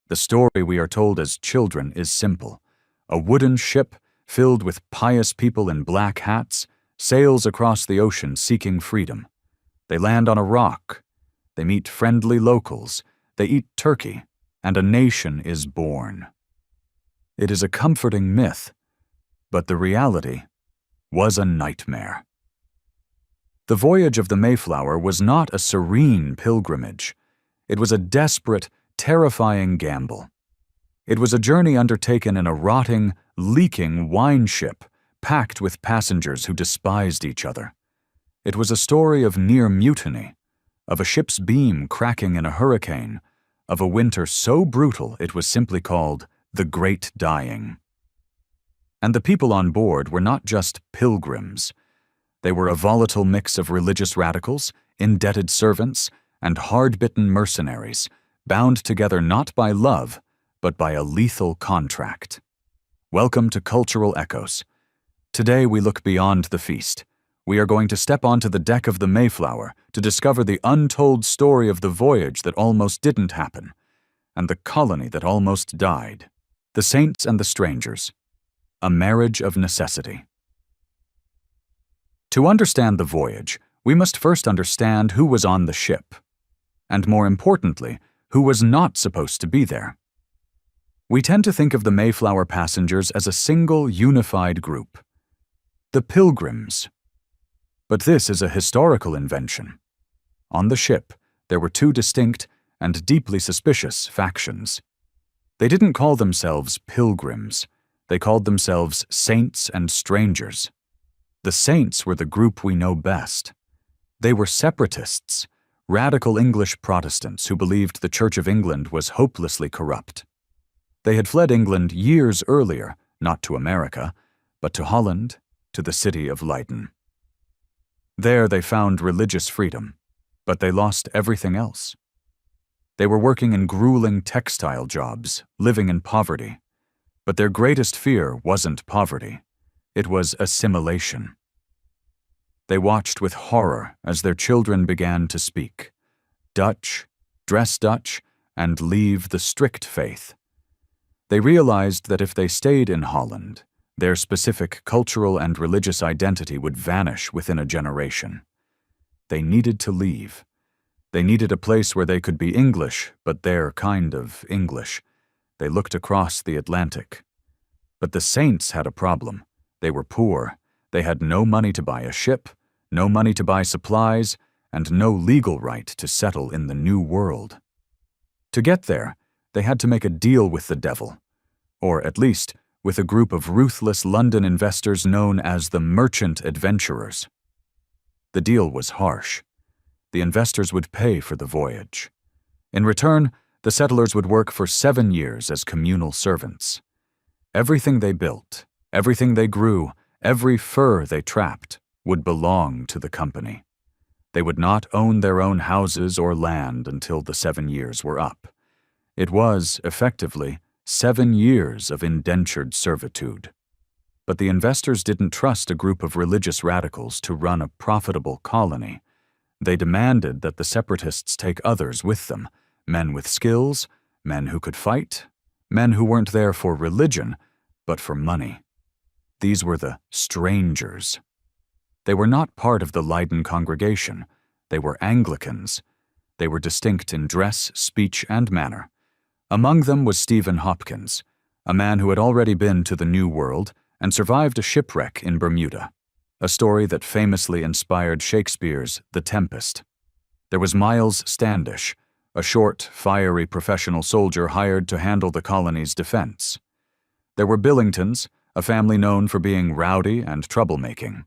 The story we are told as children is simple. A wooden ship, filled with pious people in black hats, sails across the ocean seeking freedom. They land on a rock. They meet friendly locals. They eat turkey, and a nation is born. It is a comforting myth, but the reality was a nightmare. The voyage of the Mayflower was not a serene pilgrimage. It was a desperate, terrifying gamble. It was a journey undertaken in a rotting, leaking wine ship, packed with passengers who despised each other. It was a story of near-mutiny, of a ship's beam cracking in a hurricane, of a winter so brutal it was simply called the Great Dying. And the people on board were not just pilgrims. They were a volatile mix of religious radicals, indebted servants, and hard-bitten mercenaries, bound together not by love, but by a lethal contract. Welcome to Cultural Echoes. Today we look beyond the feast. We are going to step onto the deck of the Mayflower to discover the untold story of the voyage that almost didn't happen, and the colony that almost died. The Saints and the Strangers. A marriage of necessity. To understand the voyage, we must first understand who was on the ship, and more importantly, who was not supposed to be there. We tend to think of the Mayflower passengers as a single, unified group, the Pilgrims. But this is a historical invention. On the ship, there were two distinct and deeply suspicious factions. They didn't call themselves Pilgrims. They called themselves Saints and Strangers. The Saints were the group we know best. They were separatists, radical English Protestants who believed the Church of England was hopelessly corrupt. They had fled England years earlier, not to America, but to Holland, to the city of Leiden. There they found religious freedom, but they lost everything else. They were working in grueling textile jobs, living in poverty. But their greatest fear wasn't poverty. It was assimilation. They watched with horror as their children began to speak Dutch, dress Dutch, and leave the strict faith. They realized that if they stayed in Holland, their specific cultural and religious identity would vanish within a generation. They needed to leave. They needed a place where they could be English, but their kind of English. They looked across the Atlantic. But the Saints had a problem. They were poor. They had no money to buy a ship, no money to buy supplies, and no legal right to settle in the New World. To get there, they had to make a deal with the devil, or at least with a group of ruthless London investors known as the Merchant Adventurers. The deal was harsh. The investors would pay for the voyage. In return, the settlers would work for 7 years as communal servants. Everything they built, everything they grew, every fur they trapped would belong to the company. They would not own their own houses or land until the 7 years were up. It was, effectively, 7 years of indentured servitude. But the investors didn't trust a group of religious radicals to run a profitable colony. They demanded that the separatists take others with them, men with skills, men who could fight, men who weren't there for religion, but for money. These were the strangers. They were not part of the Leiden congregation. They were Anglicans. They were distinct in dress, speech, and manner. Among them was Stephen Hopkins, a man who had already been to the New World and survived a shipwreck in Bermuda, a story that famously inspired Shakespeare's The Tempest. There was Miles Standish, a short, fiery professional soldier hired to handle the colony's defense. There were Billingtons, a family known for being rowdy and troublemaking.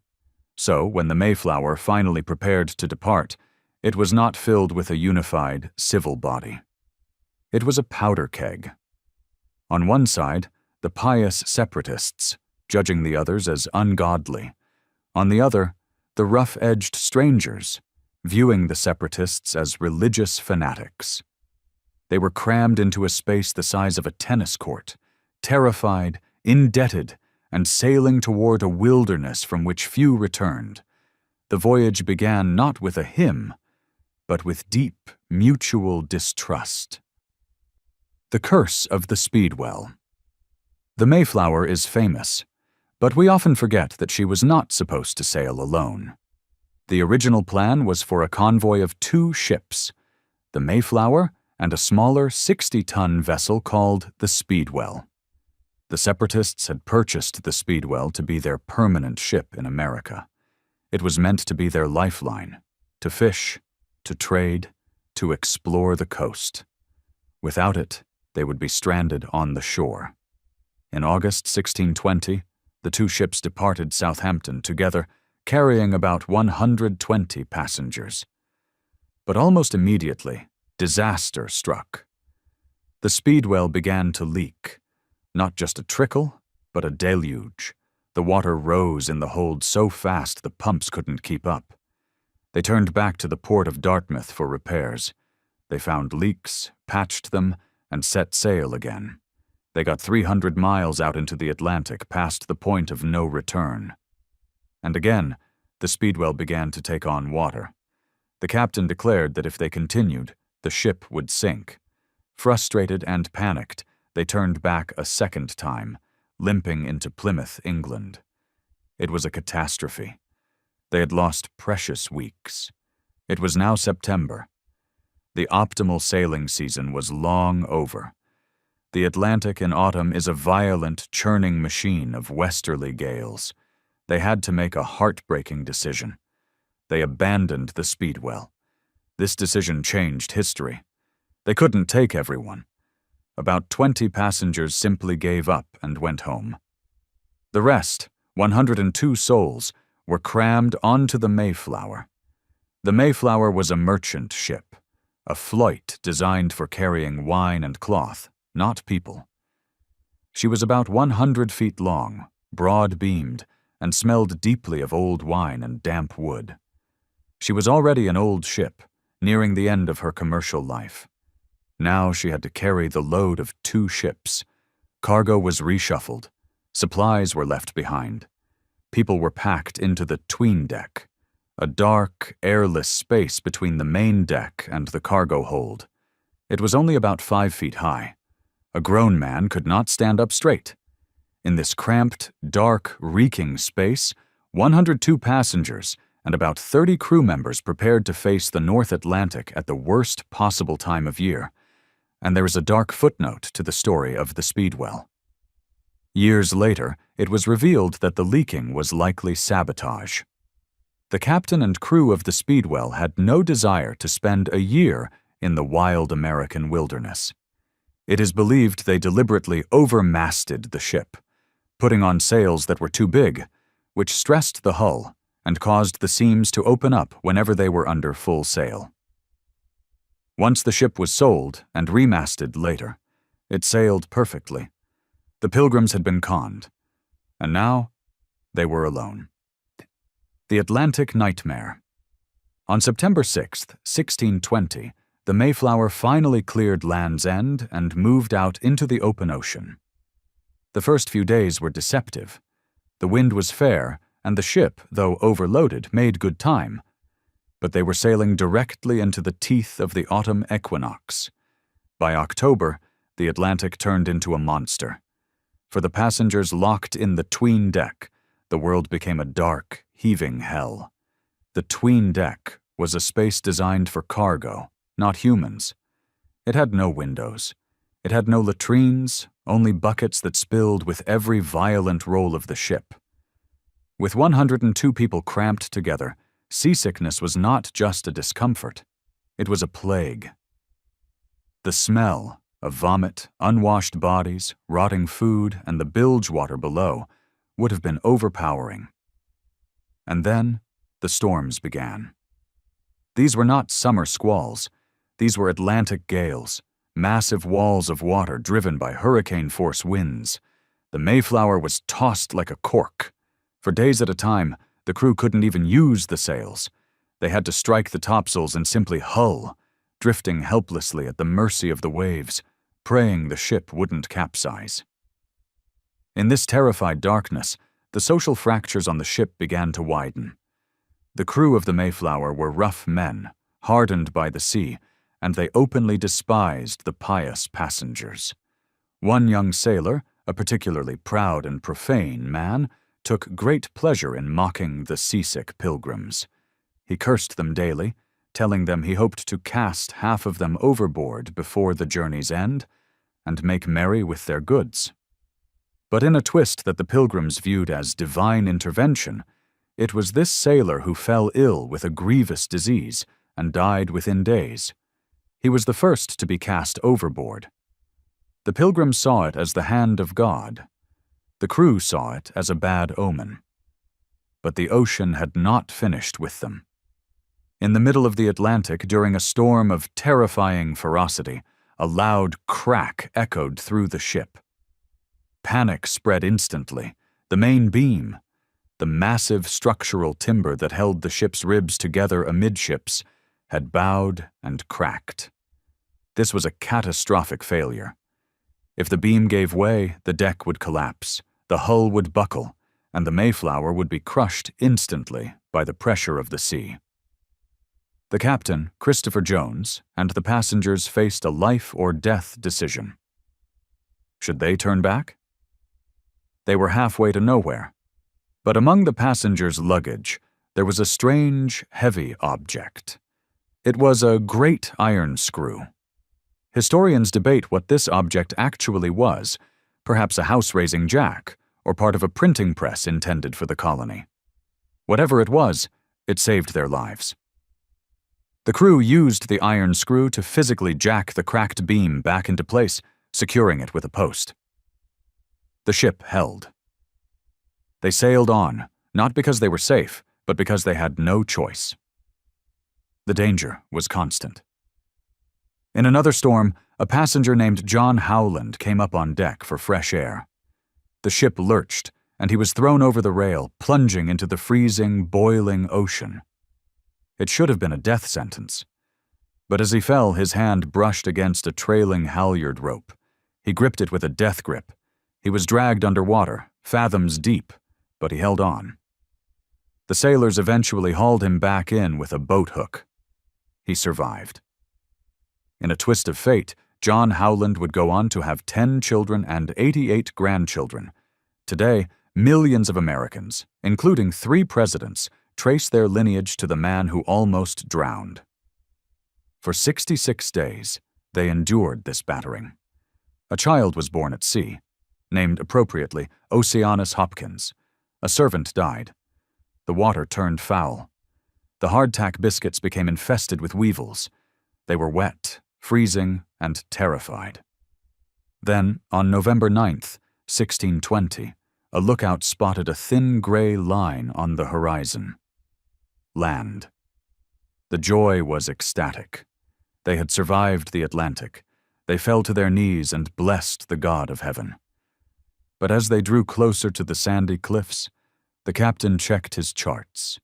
So, when the Mayflower finally prepared to depart, it was not filled with a unified, civil body. It was a powder keg. On one side, the pious separatists, judging the others as ungodly. On the other, the rough-edged strangers, viewing the separatists as religious fanatics. They were crammed into a space the size of a tennis court, terrified, indebted, and sailing toward a wilderness from which few returned. The voyage began not with a hymn, but with deep, mutual distrust. The Curse of the Speedwell. The Mayflower is famous, but we often forget that she was not supposed to sail alone. The original plan was for a convoy of 2 ships, the Mayflower and a smaller 60-ton vessel called the Speedwell. The Separatists had purchased the Speedwell to be their permanent ship in America. It was meant to be their lifeline, to fish, to trade, to explore the coast. Without it, they would be stranded on the shore. In August 1620, the 2 ships departed Southampton together, carrying about 120 passengers. But almost immediately, disaster struck. The Speedwell began to leak. Not just a trickle, but a deluge. The water rose in the hold so fast the pumps couldn't keep up. They turned back to the port of Dartmouth for repairs. They found leaks, patched them, and set sail again. They got 300 miles out into the Atlantic past the point of no return. And again, the Speedwell began to take on water. The captain declared that if they continued, the ship would sink. Frustrated and panicked, they turned back a second time, limping into Plymouth, England. It was a catastrophe. They had lost precious weeks. It was now September. The optimal sailing season was long over. The Atlantic in autumn is a violent, churning machine of westerly gales. They had to make a heartbreaking decision. They abandoned the Speedwell. This decision changed history. They couldn't take everyone. About 20 passengers simply gave up and went home. The rest, 102 souls, were crammed onto the Mayflower. The Mayflower was a merchant ship, a float designed for carrying wine and cloth, not people. She was about 100 feet long, broad-beamed, and smelled deeply of old wine and damp wood. She was already an old ship, nearing the end of her commercial life. Now she had to carry the load of 2 ships. Cargo was reshuffled. Supplies were left behind. People were packed into the 'tween deck, a dark, airless space between the main deck and the cargo hold. It was only about 5 feet high. A grown man could not stand up straight. In this cramped, dark, reeking space, 102 passengers and about 30 crew members prepared to face the North Atlantic at the worst possible time of year. And there is a dark footnote to the story of the Speedwell. Years later, it was revealed that the leaking was likely sabotage. The captain and crew of the Speedwell had no desire to spend a year in the wild American wilderness. It is believed they deliberately overmasted the ship, putting on sails that were too big, which stressed the hull and caused the seams to open up whenever they were under full sail. Once the ship was sold and remasted later, it sailed perfectly. The Pilgrims had been conned, and now they were alone. The Atlantic Nightmare. On September 6, 1620, the Mayflower finally cleared Land's End and moved out into the open ocean. The first few days were deceptive. The wind was fair, and the ship, though overloaded, made good time. But they were sailing directly into the teeth of the autumn equinox. By October, the Atlantic turned into a monster. For the passengers locked in the 'tween deck, the world became a dark, heaving hell. The 'tween deck was a space designed for cargo, not humans. It had no windows. It had no latrines, only buckets that spilled with every violent roll of the ship. With 102 people cramped together, seasickness was not just a discomfort, it was a plague. The smell of vomit, unwashed bodies, rotting food, and the bilge water below would have been overpowering. And then the storms began. These were not summer squalls. These were Atlantic gales, massive walls of water driven by hurricane-force winds. The Mayflower was tossed like a cork. For days at a time, the crew couldn't even use the sails. They had to strike the topsails and simply hull, drifting helplessly at the mercy of the waves, praying the ship wouldn't capsize. In this terrified darkness, the social fractures on the ship began to widen. The crew of the Mayflower were rough men, hardened by the sea, and they openly despised the pious passengers. One young sailor, a particularly proud and profane man, took great pleasure in mocking the seasick pilgrims. He cursed them daily, telling them he hoped to cast half of them overboard before the journey's end and make merry with their goods. But in a twist that the pilgrims viewed as divine intervention, it was this sailor who fell ill with a grievous disease and died within days. He was the first to be cast overboard. The pilgrims saw it as the hand of God. The crew saw it as a bad omen. But the ocean had not finished with them. In the middle of the Atlantic, during a storm of terrifying ferocity, a loud crack echoed through the ship. Panic spread instantly. The main beam, the massive structural timber that held the ship's ribs together amidships, had bowed and cracked. This was a catastrophic failure. If the beam gave way, the deck would collapse, the hull would buckle, and the Mayflower would be crushed instantly by the pressure of the sea. The captain, Christopher Jones, and the passengers faced a life-or-death decision. Should they turn back? They were halfway to nowhere. But among the passengers' luggage, there was a strange, heavy object. It was a great iron screw. Historians debate what this object actually was, perhaps a house-raising jack, or part of a printing press intended for the colony. Whatever it was, it saved their lives. The crew used the iron screw to physically jack the cracked beam back into place, securing it with a post. The ship held. They sailed on, not because they were safe, but because they had no choice. The danger was constant. In another storm, a passenger named John Howland came up on deck for fresh air. The ship lurched, and he was thrown over the rail, plunging into the freezing, boiling ocean. It should have been a death sentence. But as he fell, his hand brushed against a trailing halyard rope. He gripped it with a death grip. He was dragged underwater, fathoms deep, but he held on. The sailors eventually hauled him back in with a boat hook. He survived. In a twist of fate, John Howland would go on to have 10 children and 88 grandchildren. Today, millions of Americans, including 3 presidents, trace their lineage to the man who almost drowned. For 66 days, they endured this battering. A child was born at sea, named appropriately Oceanus Hopkins. A servant died. The water turned foul. The hardtack biscuits became infested with weevils. They were wet, freezing, and terrified. Then, on November 9th, 1620, a lookout spotted a thin gray line on the horizon. Land. The joy was ecstatic. They had survived the Atlantic. They fell to their knees and blessed the God of heaven. But as they drew closer to the sandy cliffs, the captain checked his charts,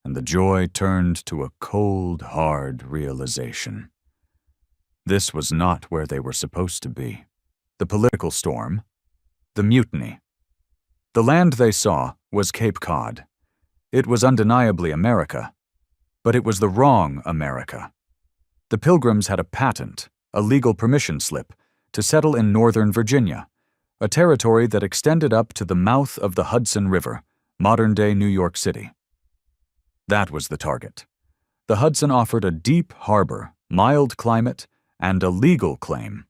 and the joy turned to a cold, hard realization. This was not where they were supposed to be. The political storm, the mutiny. The land they saw was Cape Cod. It was undeniably America, but it was the wrong America. The Pilgrims had a patent, a legal permission slip, to settle in northern Virginia, a territory that extended up to the mouth of the Hudson River, modern-day New York City. That was the target. The Hudson offered a deep harbor, mild climate, and a legal claim.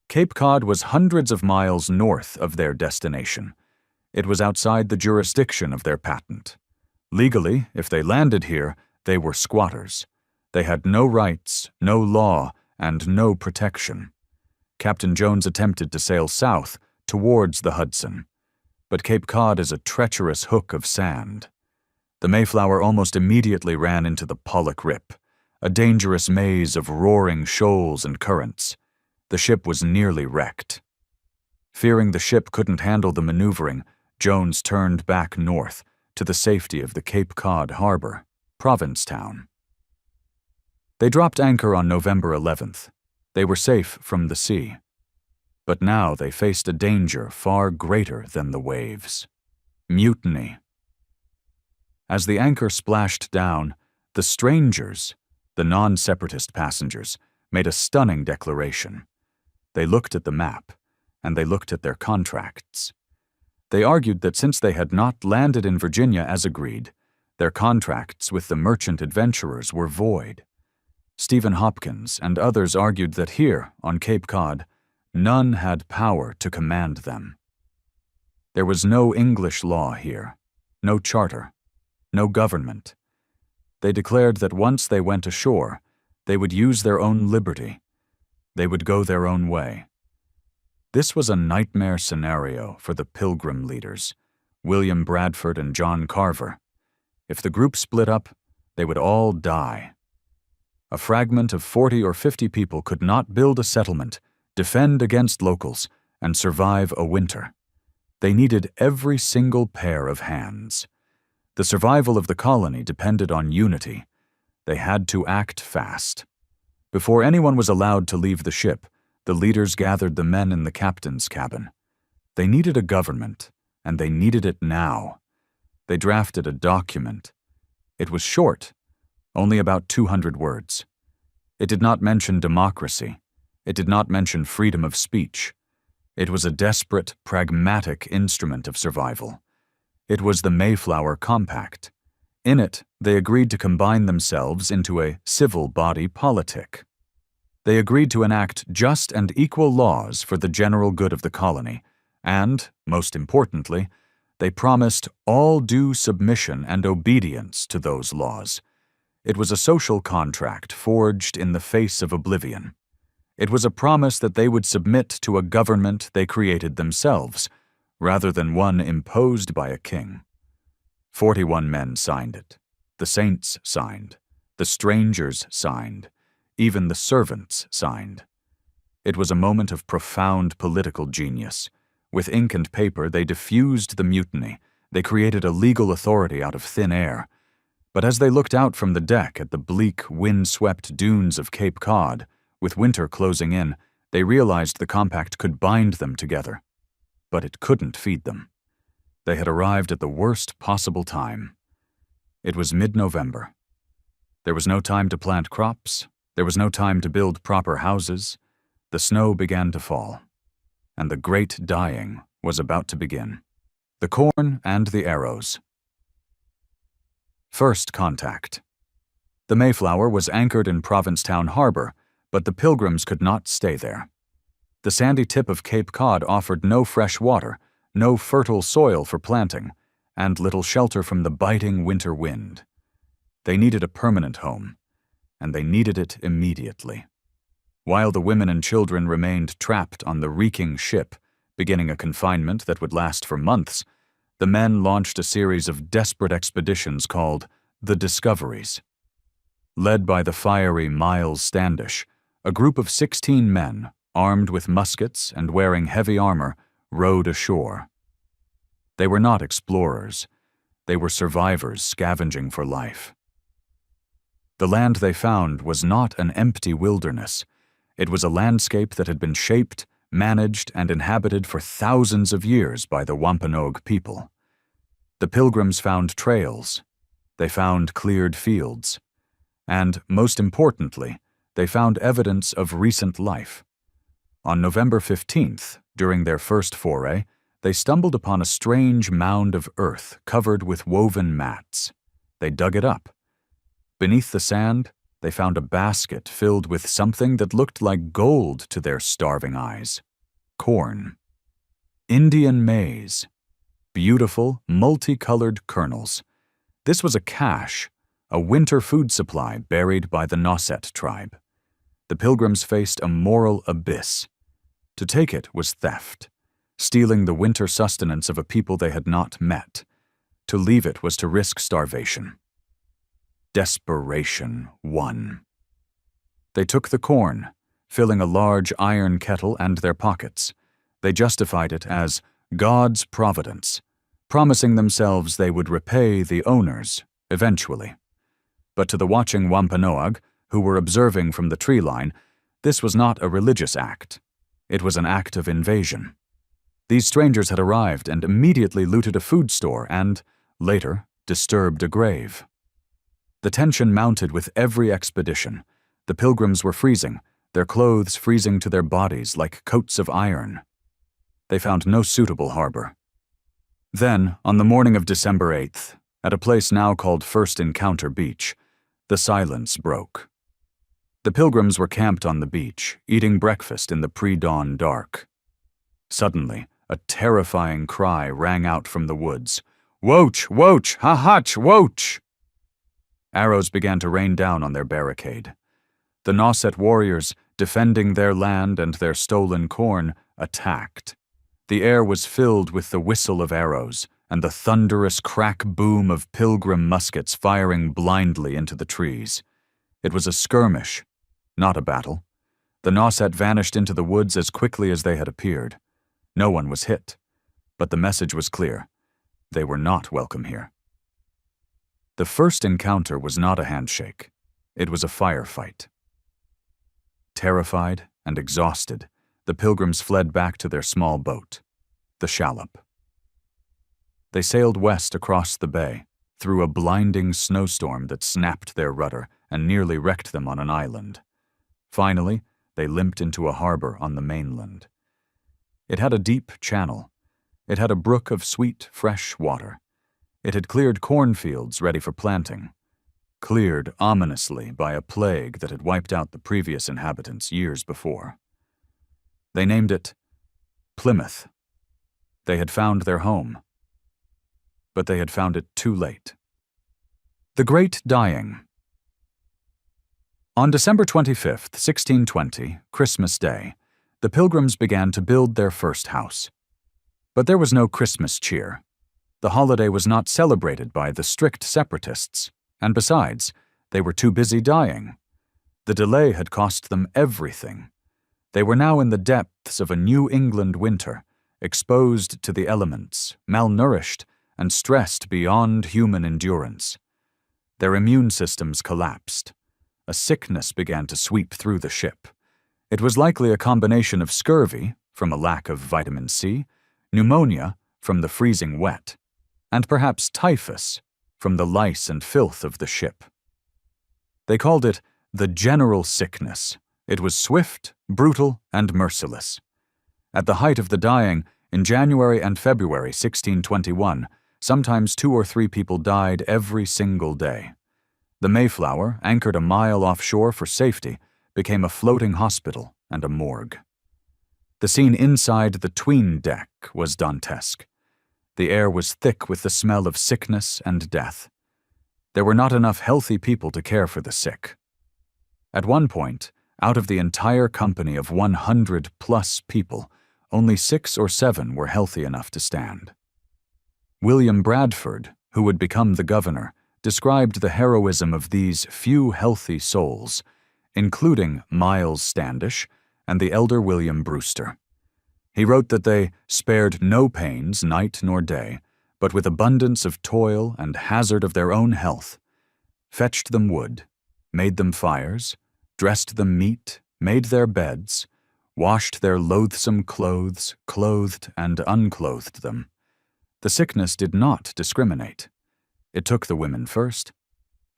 Cape Cod was hundreds of miles north of their destination. It was outside the jurisdiction of their patent. Legally, if they landed here, they were squatters. They had no rights, no law, and no protection. Captain Jones attempted to sail south, towards the Hudson. But Cape Cod is a treacherous hook of sand. The Mayflower almost immediately ran into the Pollock Rip, a dangerous maze of roaring shoals and currents. The ship was nearly wrecked. Fearing the ship couldn't handle the maneuvering, Jones turned back north to the safety of the Cape Cod harbor, Provincetown. They dropped anchor on November 11th. They were safe from the sea. But now they faced a danger far greater than the waves. Mutiny. As the anchor splashed down, the strangers, The non-separatist passengers made a stunning declaration. They looked at the map, and they looked at their contracts. They argued that since they had not landed in Virginia as agreed, their contracts with the merchant adventurers were void. Stephen Hopkins and others argued that here, on Cape Cod, none had power to command them. There was no English law here, no charter, no government. They declared that once they went ashore, they would use their own liberty. They would go their own way. This was a nightmare scenario for the Pilgrim leaders, William Bradford and John Carver. If the group split up, they would all die. A fragment of 40 or 50 people could not build a settlement, defend against locals, and survive a winter. They needed every single pair of hands. The survival of the colony depended on unity. They had to act fast. Before anyone was allowed to leave the ship, the leaders gathered the men in the captain's cabin. They needed a government, and they needed it now. They drafted a document. It was short, only about 200 words. It did not mention democracy. It did not mention freedom of speech. It was a desperate, pragmatic instrument of survival. It was the Mayflower Compact. In it, they agreed to combine themselves into a civil body politic. They agreed to enact just and equal laws for the general good of the colony, and, most importantly, they promised all due submission and obedience to those laws. It was a social contract forged in the face of oblivion. It was a promise that they would submit to a government they created themselves, rather than one imposed by a king. 41 men signed it. The saints signed. The strangers signed. Even the servants signed. It was a moment of profound political genius. With ink and paper, they diffused the mutiny. They created a legal authority out of thin air. But as they looked out from the deck at the bleak, wind-swept dunes of Cape Cod, with winter closing in, they realized the compact could bind them together. But it couldn't feed them. They had arrived at the worst possible time. It was mid-November. There was no time to plant crops. There was no time to build proper houses. The snow began to fall, and the great dying was about to begin. The corn and the arrows. First contact. The Mayflower was anchored in Provincetown Harbor, but the Pilgrims could not stay there. The sandy tip of Cape Cod offered no fresh water, no fertile soil for planting, and little shelter from the biting winter wind. They needed a permanent home, and they needed it immediately. While the women and children remained trapped on the reeking ship, beginning a confinement that would last for months, the men launched a series of desperate expeditions called the Discoveries. Led by the fiery Miles Standish, a group of 16 men, armed with muskets and wearing heavy armor, rowed ashore. They were not explorers. They were survivors scavenging for life. The land they found was not an empty wilderness. It was a landscape that had been shaped, managed, and inhabited for thousands of years by the Wampanoag people. The Pilgrims found trails. They found cleared fields. And, most importantly, they found evidence of recent life. On November 15th, during their first foray, they stumbled upon a strange mound of earth covered with woven mats. They dug it up. Beneath the sand, they found a basket filled with something that looked like gold to their starving eyes. Corn. Indian maize. Beautiful, multicolored kernels. This was a cache, a winter food supply buried by the Nauset tribe. The Pilgrims faced a moral abyss. To take it was theft, stealing the winter sustenance of a people they had not met. To leave it was to risk starvation. Desperation won. They took the corn, filling a large iron kettle and their pockets. They justified it as God's providence, promising themselves they would repay the owners eventually. But to the watching Wampanoag, who were observing from the tree line, this was not a religious act. It was an act of invasion. These strangers had arrived and immediately looted a food store and, later, disturbed a grave. The tension mounted with every expedition. The Pilgrims were freezing, their clothes freezing to their bodies like coats of iron. They found no suitable harbor. Then, on the morning of December 8th, at a place now called First Encounter Beach, the silence broke. The Pilgrims were camped on the beach, eating breakfast in the pre-dawn dark. Suddenly, a terrifying cry rang out from the woods. "Woach! Woach! Ha-hatch! Woach!" Arrows began to rain down on their barricade. The Nauset warriors, defending their land and their stolen corn, attacked. The air was filled with the whistle of arrows and the thunderous crack-boom of Pilgrim muskets firing blindly into the trees. It was a skirmish, not a battle. The Nauset vanished into the woods as quickly as they had appeared. No one was hit, but the message was clear. They were not welcome here. The first encounter was not a handshake. It was a firefight. Terrified and exhausted, the Pilgrims fled back to their small boat, the shallop. They sailed west across the bay, through a blinding snowstorm that snapped their rudder and nearly wrecked them on an island. Finally, they limped into a harbor on the mainland. It had a deep channel. It had a brook of sweet, fresh water. It had cleared cornfields ready for planting, cleared ominously by a plague that had wiped out the previous inhabitants years before. They named it Plymouth. They had found their home. But they had found it too late. The Great Dying. On December 25th, 1620, Christmas Day, the Pilgrims began to build their first house. But there was no Christmas cheer. The holiday was not celebrated by the strict separatists, and besides, they were too busy dying. The delay had cost them everything. They were now in the depths of a New England winter, exposed to the elements, malnourished, and stressed beyond human endurance. Their immune systems collapsed. A sickness began to sweep through the ship. It was likely a combination of scurvy, from a lack of vitamin C, pneumonia, from the freezing wet, and perhaps typhus, from the lice and filth of the ship. They called it the general sickness. It was swift, brutal, and merciless. At the height of the dying, in January and February 1621, sometimes 2 or 3 people died every single day. The Mayflower, anchored a mile offshore for safety, became a floating hospital and a morgue. The scene inside the 'tween deck was dantesque. The air was thick with the smell of sickness and death. There were not enough healthy people to care for the sick. At one point, out of the entire company of 100+ people, only 6 or 7 were healthy enough to stand. William Bradford, who would become the governor, described the heroism of these few healthy souls, including Miles Standish and the elder William Brewster. He wrote that they spared no pains night nor day, but with abundance of toil and hazard of their own health, fetched them wood, made them fires, dressed them meat, made their beds, washed their loathsome clothes, clothed and unclothed them. The sickness did not discriminate. It took the women first.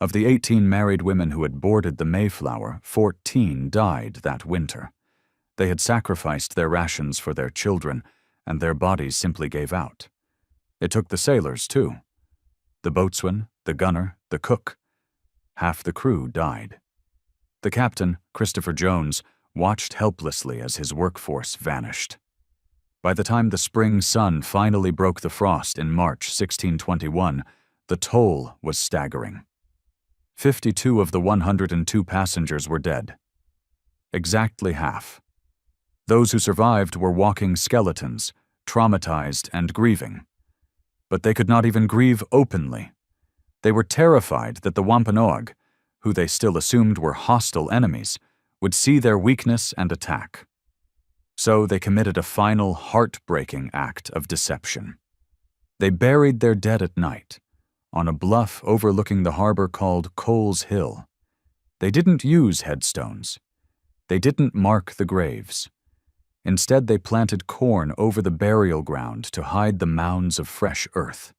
Of the 18 married women who had boarded the Mayflower, 14 died that winter. They had sacrificed their rations for their children, and their bodies simply gave out. It took the sailors, too. The boatswain, the gunner, the cook. Half the crew died. The captain, Christopher Jones, watched helplessly as his workforce vanished. By the time the spring sun finally broke the frost in March 1621, the toll was staggering. 52 of the 102 passengers were dead. Exactly half. Those who survived were walking skeletons, traumatized and grieving. But they could not even grieve openly. They were terrified that the Wampanoag, who they still assumed were hostile enemies, would see their weakness and attack. So they committed a final heartbreaking act of deception. They buried their dead at night, on a bluff overlooking the harbor called Cole's Hill. They didn't use headstones. They didn't mark the graves. Instead, they planted corn over the burial ground to hide the mounds of fresh earth.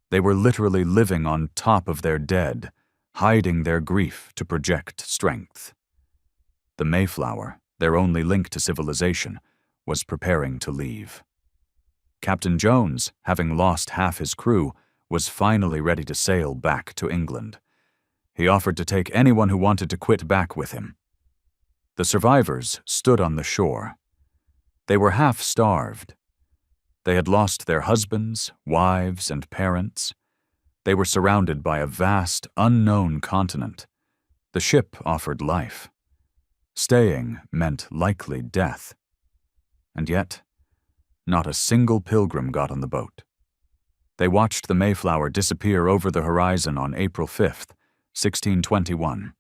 They were literally living on top of their dead, hiding their grief to project strength. The Mayflower, their only link to civilization, was preparing to leave. Captain Jones, having lost half his crew, was finally ready to sail back to England. He offered to take anyone who wanted to quit back with him. The survivors stood on the shore. They were half-starved. They had lost their husbands, wives, and parents. They were surrounded by a vast, unknown continent. The ship offered life. Staying meant likely death. And yet, not a single pilgrim got on the boat. They watched the Mayflower disappear over the horizon on April 5th, 1621.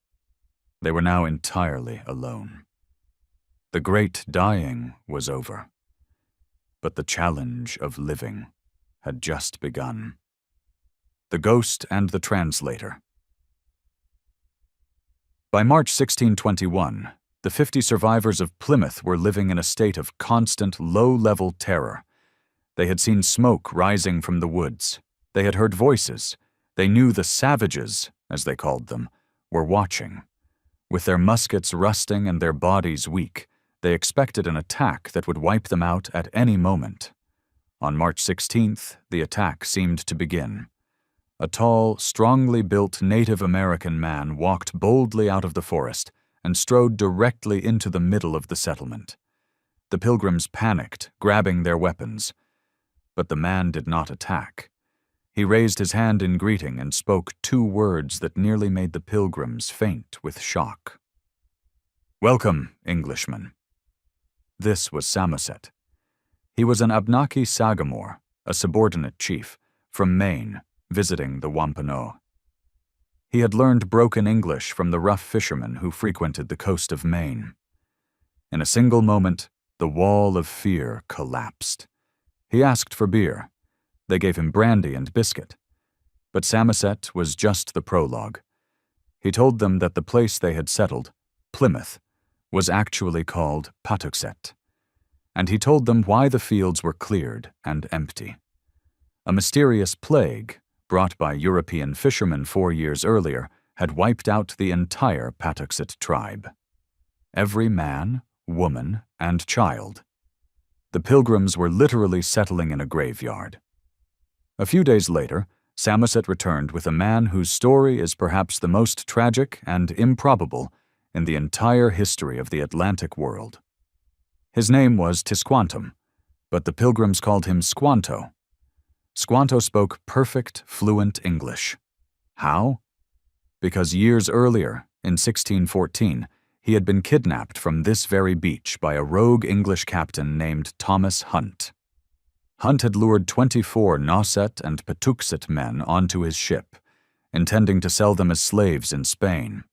They were now entirely alone. The great dying was over, but the challenge of living had just begun. The Ghost and the Translator. By March 1621, the 50 survivors of Plymouth were living in a state of constant, low-level terror. They had seen smoke rising from the woods. They had heard voices. They knew the savages, as they called them, were watching. With their muskets rusting and their bodies weak, they expected an attack that would wipe them out at any moment. On March 16th, the attack seemed to begin. A tall, strongly built Native American man walked boldly out of the forest and strode directly into the middle of the settlement. The Pilgrims panicked, grabbing their weapons. But the man did not attack. He raised his hand in greeting and spoke 2 words that nearly made the Pilgrims faint with shock. "Welcome, Englishmen." This was Samoset. He was an Abnaki Sagamore, a subordinate chief, from Maine, visiting the Wampanoag. He had learned broken English from the rough fishermen who frequented the coast of Maine. In a single moment, the wall of fear collapsed. He asked for beer. They gave him brandy and biscuit. But Samoset was just the prologue. He told them that the place they had settled, Plymouth, was actually called Patuxet. And he told them why the fields were cleared and empty. A mysterious plague, brought by European fishermen 4 years earlier, had wiped out the entire Patuxet tribe. Every man, woman, and child. The Pilgrims were literally settling in a graveyard. A few days later, Samoset returned with a man whose story is perhaps the most tragic and improbable in the entire history of the Atlantic world. His name was Tisquantum, but the Pilgrims called him Squanto. Squanto spoke perfect, fluent English. How? Because years earlier, in 1614, he had been kidnapped from this very beach by a rogue English captain named Thomas Hunt. Hunt had lured 24 Nauset and Patuxet men onto his ship, intending to sell them as slaves in Spain.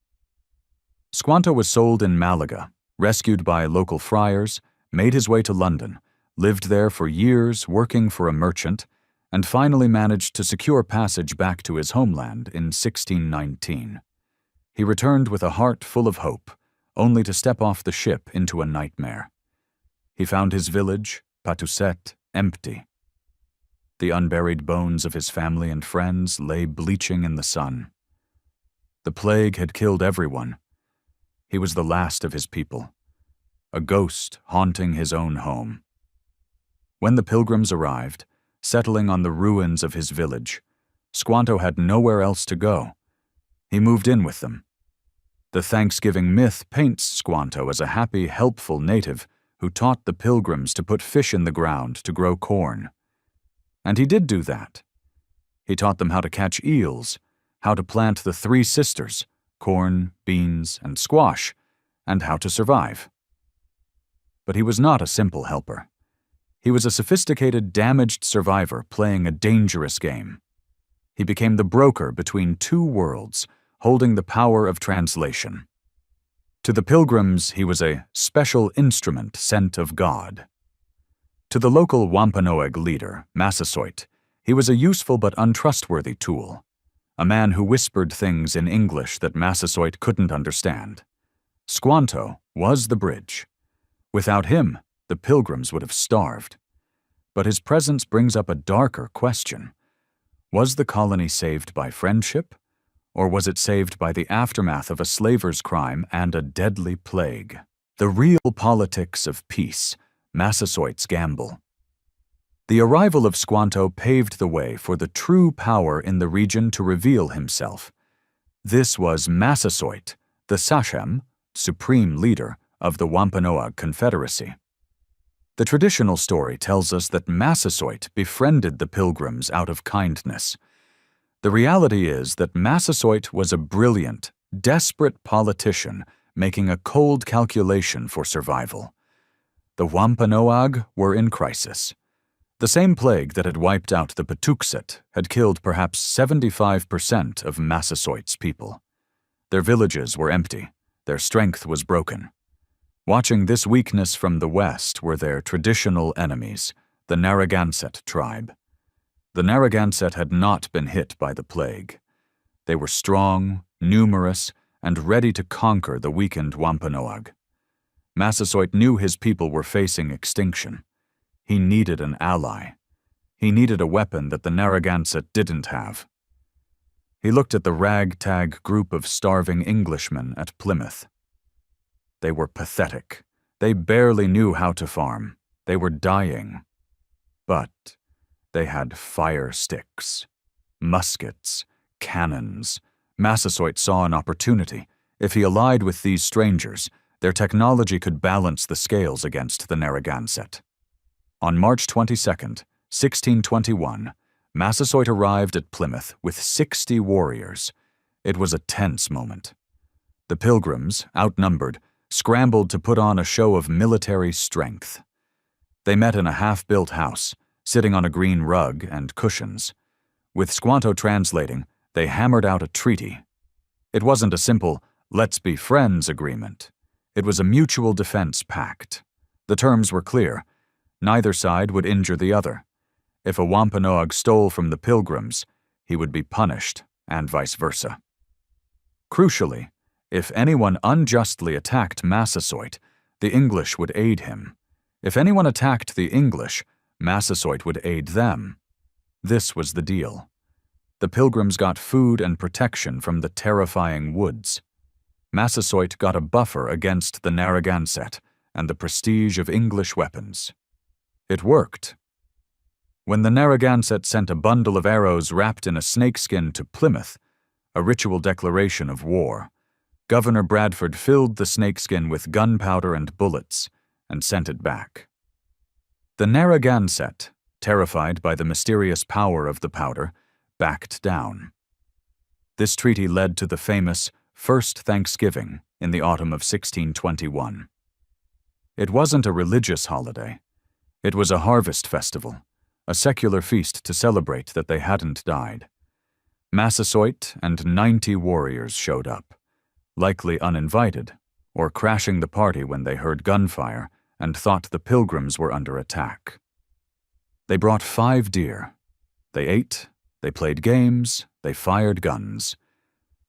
Squanto was sold in Malaga, rescued by local friars, made his way to London, lived there for years working for a merchant, and finally managed to secure passage back to his homeland in 1619. He returned with a heart full of hope, only to step off the ship into a nightmare. He found his village, Patuxet, empty. The unburied bones of his family and friends lay bleaching in the sun. The plague had killed everyone. He was the last of his people, a ghost haunting his own home. When the Pilgrims arrived, settling on the ruins of his village, Squanto had nowhere else to go. He moved in with them. The Thanksgiving myth paints Squanto as a happy, helpful native who taught the Pilgrims to put fish in the ground to grow corn. And he did do that. He taught them how to catch eels, how to plant the 3 sisters, corn, beans, and squash, and how to survive. But he was not a simple helper. He was a sophisticated, damaged survivor playing a dangerous game. He became the broker between 2 worlds, holding the power of translation. To the Pilgrims, he was a special instrument sent of God. To the local Wampanoag leader, Massasoit, he was a useful but untrustworthy tool, a man who whispered things in English that Massasoit couldn't understand. Squanto was the bridge. Without him, the Pilgrims would have starved. But his presence brings up a darker question. Was the colony saved by friendship, or was it saved by the aftermath of a slaver's crime and a deadly plague? The real politics of peace, Massasoit's gamble. The arrival of Squanto paved the way for the true power in the region to reveal himself. This was Massasoit, the Sachem, supreme leader of the Wampanoag Confederacy. The traditional story tells us that Massasoit befriended the Pilgrims out of kindness. The reality is that Massasoit was a brilliant, desperate politician making a cold calculation for survival. The Wampanoag were in crisis. The same plague that had wiped out the Patuxet had killed perhaps 75% of Massasoit's people. Their villages were empty. Their strength was broken. Watching this weakness from the west were their traditional enemies, the Narragansett tribe. The Narragansett had not been hit by the plague. They were strong, numerous, and ready to conquer the weakened Wampanoag. Massasoit knew his people were facing extinction. He needed an ally. He needed a weapon that the Narragansett didn't have. He looked at the ragtag group of starving Englishmen at Plymouth. They were pathetic. They barely knew how to farm. They were dying. But they had fire sticks, muskets, cannons. Massasoit saw an opportunity. If he allied with these strangers, their technology could balance the scales against the Narragansett. On March 22, 1621, Massasoit arrived at Plymouth with 60 warriors. It was a tense moment. The Pilgrims, outnumbered, scrambled to put on a show of military strength. They met in a half-built house, sitting on a green rug and cushions. With Squanto translating, they hammered out a treaty. It wasn't a simple, let's be friends agreement. It was a mutual defense pact. The terms were clear. Neither side would injure the other. If a Wampanoag stole from the Pilgrims, he would be punished, and vice versa. Crucially, if anyone unjustly attacked Massasoit, the English would aid him. If anyone attacked the English, Massasoit would aid them. This was the deal. The Pilgrims got food and protection from the terrifying woods. Massasoit got a buffer against the Narragansett and the prestige of English weapons. It worked. When the Narragansett sent a bundle of arrows wrapped in a snakeskin to Plymouth, a ritual declaration of war, Governor Bradford filled the snakeskin with gunpowder and bullets and sent it back. The Narragansett, terrified by the mysterious power of the powder, backed down. This treaty led to the famous First Thanksgiving in the autumn of 1621. It wasn't a religious holiday. It was a harvest festival, a secular feast to celebrate that they hadn't died. Massasoit and 90 warriors showed up, likely uninvited, or crashing the party when they heard gunfire and thought the Pilgrims were under attack. They brought 5 deer. They ate, they played games, they fired guns.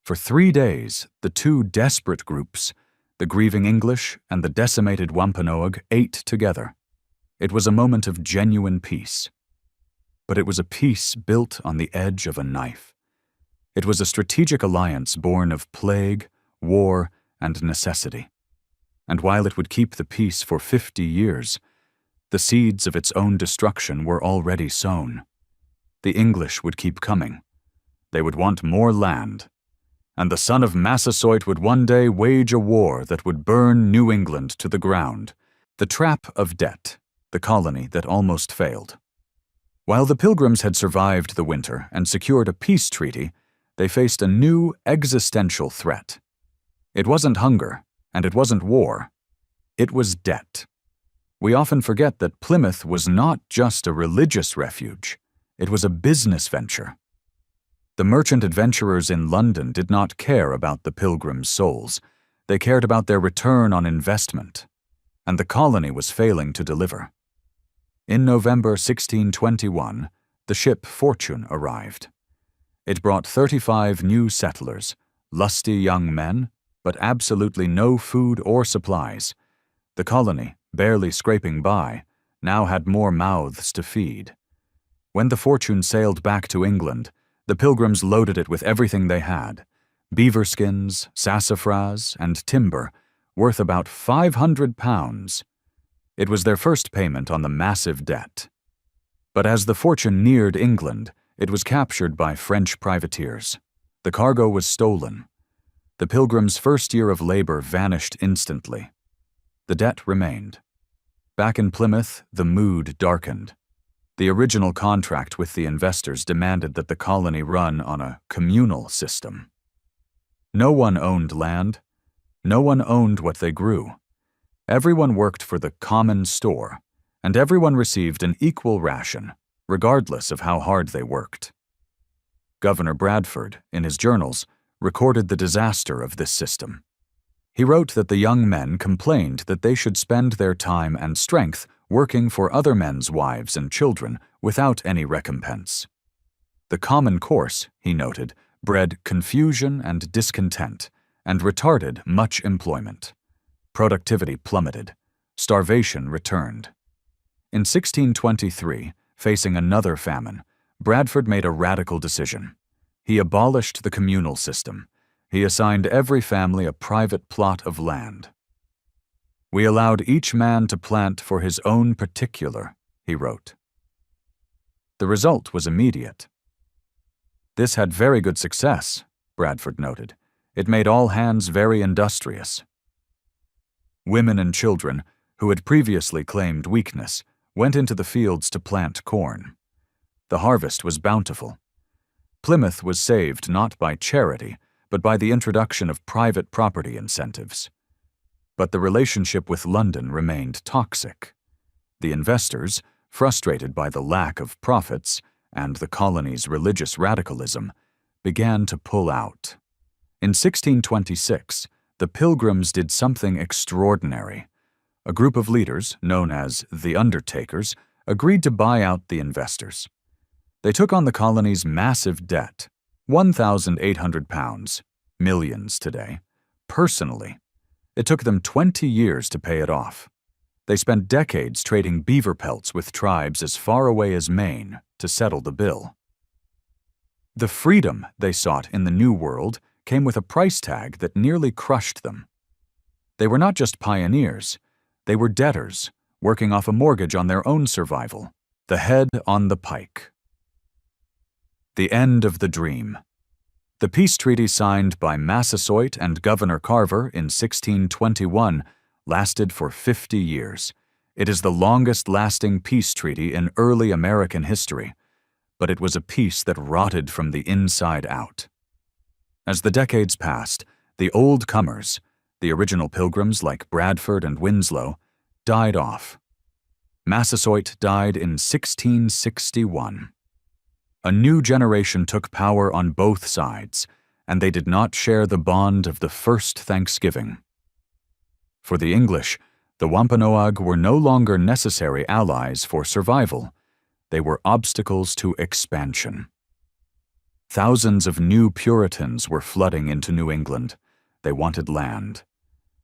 For 3 days, the two desperate groups, the grieving English and the decimated Wampanoag, ate together. It was a moment of genuine peace. But it was a peace built on the edge of a knife. It was a strategic alliance born of plague, war, and necessity. And while it would keep the peace for 50 years, the seeds of its own destruction were already sown. The English would keep coming. They would want more land. And the son of Massasoit would one day wage a war that would burn New England to the ground. The trap of debt, the colony that almost failed. While the Pilgrims had survived the winter and secured a peace treaty, they faced a new existential threat. It wasn't hunger, and it wasn't war. It was debt. We often forget that Plymouth was not just a religious refuge. It was a business venture. The merchant adventurers in London did not care about the Pilgrims' souls. They cared about their return on investment. And the colony was failing to deliver. In November 1621, the ship Fortune arrived. It brought 35 new settlers, lusty young men, but absolutely no food or supplies. The colony, barely scraping by, now had more mouths to feed. When the Fortune sailed back to England, the Pilgrims loaded it with everything they had: beaver skins, sassafras, and timber, worth about £500. It was their first payment on the massive debt. But as the fortune neared England, it was captured by French privateers. The cargo was stolen. The Pilgrims' first year of labor vanished instantly. The debt remained. Back in Plymouth, the mood darkened. The original contract with the investors demanded that the colony run on a communal system. No one owned land. No one owned what they grew. Everyone worked for the common store, and everyone received an equal ration, regardless of how hard they worked. Governor Bradford, in his journals, recorded the disaster of this system. He wrote that the young men complained that they should spend their time and strength working for other men's wives and children without any recompense. The common course, he noted, bred confusion and discontent and retarded much employment. Productivity plummeted. Starvation returned. In 1623, facing another famine, Bradford made a radical decision. He abolished the communal system. He assigned every family a private plot of land. "We allowed each man to plant for his own particular," he wrote. The result was immediate. This had very good success, Bradford noted. It made all hands very industrious. Women and children, who had previously claimed weakness, went into the fields to plant corn. The harvest was bountiful. Plymouth was saved not by charity, but by the introduction of private property incentives. But the relationship with London remained toxic. The investors, frustrated by the lack of profits and the colony's religious radicalism, began to pull out. In 1626, the Pilgrims did something extraordinary. A group of leaders, known as the Undertakers, agreed to buy out the investors. They took on the colony's massive debt, £1,800, millions today, personally. It took them 20 years to pay it off. They spent decades trading beaver pelts with tribes as far away as Maine to settle the bill. The freedom they sought in the New World came with a price tag that nearly crushed them. They were not just pioneers, they were debtors, working off a mortgage on their own survival, the head on the pike. The end of the dream. The peace treaty signed by Massasoit and Governor Carver in 1621 lasted for 50 years. It is the longest-lasting peace treaty in early American history, but it was a peace that rotted from the inside out. As the decades passed, the old comers, the original Pilgrims like Bradford and Winslow, died off. Massasoit died in 1661. A new generation took power on both sides, and they did not share the bond of the first Thanksgiving. For the English, the Wampanoag were no longer necessary allies for survival. They were obstacles to expansion. Thousands of new Puritans were flooding into New England. They wanted land.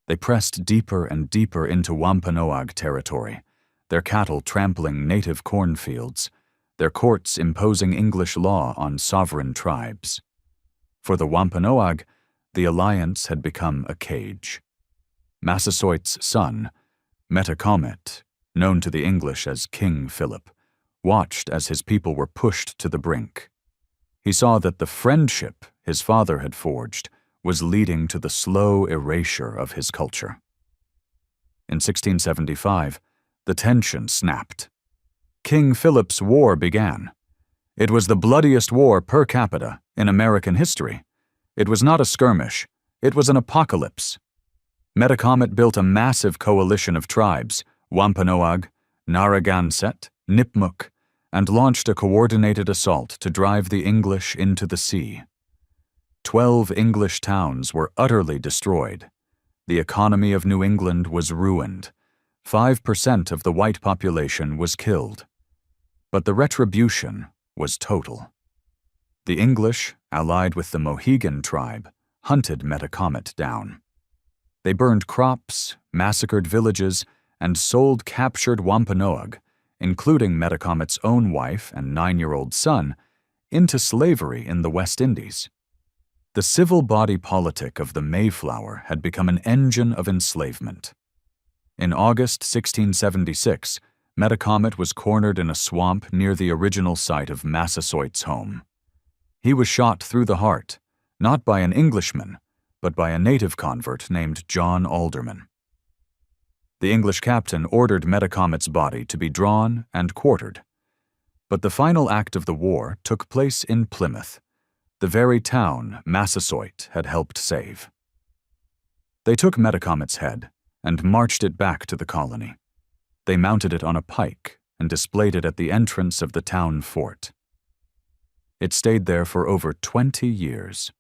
They pressed deeper and deeper into Wampanoag territory, their cattle trampling native cornfields, their courts imposing English law on sovereign tribes. For the Wampanoag, the alliance had become a cage. Massasoit's son, Metacomet, known to the English as King Philip, watched as his people were pushed to the brink. He saw that the friendship his father had forged was leading to the slow erasure of his culture. In 1675, the tension snapped. King Philip's War began. It was the bloodiest war per capita in American history. It was not a skirmish. It was an apocalypse. Metacomet built a massive coalition of tribes, Wampanoag, Narragansett, Nipmuc, and launched a coordinated assault to drive the English into the sea. 12 English towns were utterly destroyed. The economy of New England was ruined. 5% of the white population was killed. But the retribution was total. The English, allied with the Mohegan tribe, hunted Metacomet down. They burned crops, massacred villages, and sold captured Wampanoag, including Metacomet's own wife and 9-year-old son, into slavery in the West Indies. The civil body politic of the Mayflower had become an engine of enslavement. In August 1676, Metacomet was cornered in a swamp near the original site of Massasoit's home. He was shot through the heart, not by an Englishman, but by a native convert named John Alderman. The English captain ordered Metacomet's body to be drawn and quartered. But the final act of the war took place in Plymouth, the very town Massasoit had helped save. They took Metacomet's head and marched it back to the colony. They mounted it on a pike and displayed it at the entrance of the town fort. It stayed there for over 20 years.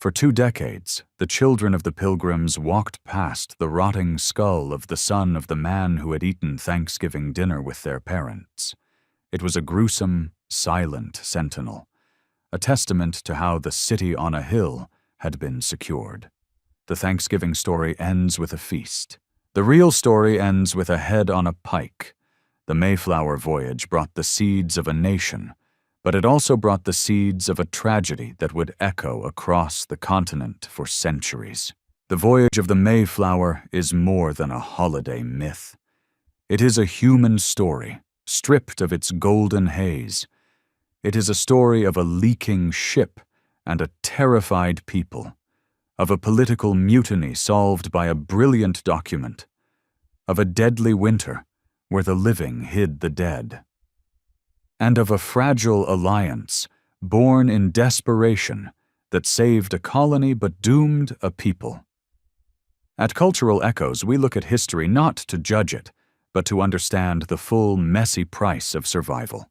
For 2 decades, the children of the Pilgrims walked past the rotting skull of the son of the man who had eaten Thanksgiving dinner with their parents. It was a gruesome, silent sentinel, a testament to how the city on a hill had been secured. The Thanksgiving story ends with a feast. The real story ends with a head on a pike. The Mayflower Voyage brought the seeds of a nation, but it also brought the seeds of a tragedy that would echo across the continent for centuries. The voyage of the Mayflower is more than a holiday myth. It is a human story, stripped of its golden haze. It is a story of a leaking ship and a terrified people, of a political mutiny solved by a brilliant document, of a deadly winter where the living hid the dead, and of a fragile alliance born in desperation that saved a colony but doomed a people. At Cultural Echoes, we look at history not to judge it, but to understand the full, messy price of survival.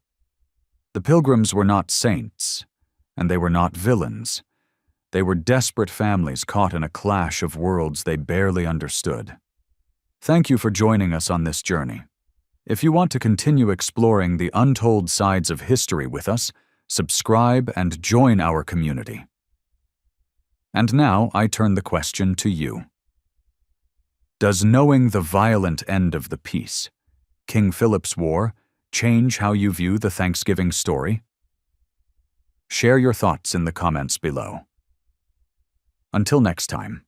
The Pilgrims were not saints, and they were not villains. They were desperate families caught in a clash of worlds they barely understood. Thank you for joining us on this journey. If you want to continue exploring the untold sides of history with us, subscribe and join our community. And now I turn the question to you. Does knowing the violent end of the peace, King Philip's War, change how you view the Thanksgiving story? Share your thoughts in the comments below. Until next time.